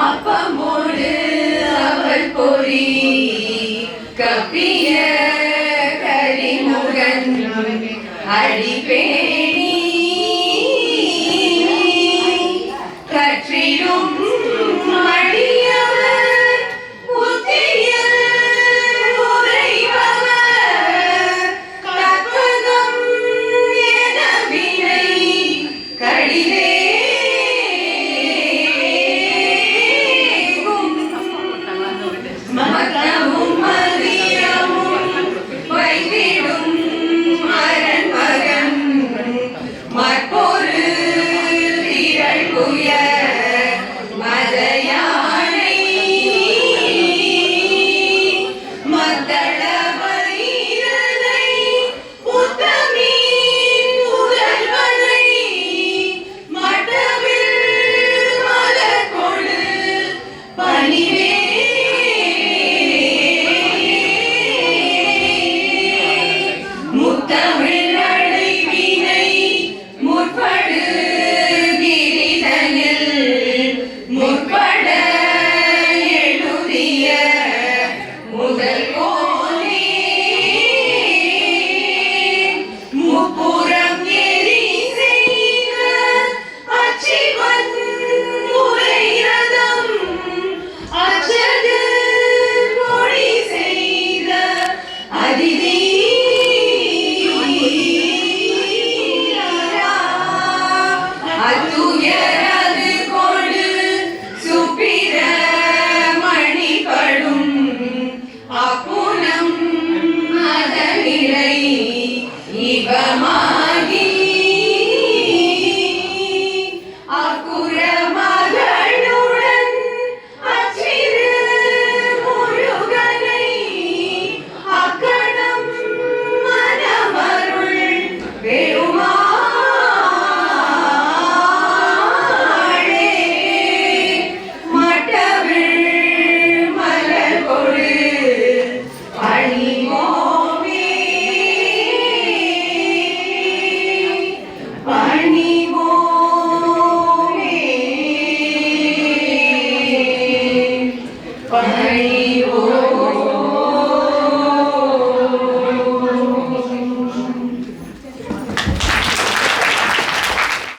அப்பமோடு அவள் பொறி கப்பிய கரிமுகன் அடிப்பேணி கற்றிடும் மடியவர் புத்தியில் உறைபவர் கற்பகம் என வினை கடிதே மகமும் மதியமும் வைத்திடும் மரன் மகன் மற்பொரு திரள் புய மதயானை மத்தள வைரனை புத்தமீ முதல்வனை மட்டவில் மலர் கொடு பணிவே முத்தமிழ் அடைவினை முற்படு கிரிதனில் முற்பட எழுதிய முதல் கோலே முப்புறம் எரி செய்த அச்சிவன் உரைரதம் அச்சது மொழி செய்த அதிதி அத்துயரது கொடு சுப்பிர மணிபடும் அப்புனம் அதனிலை இவமா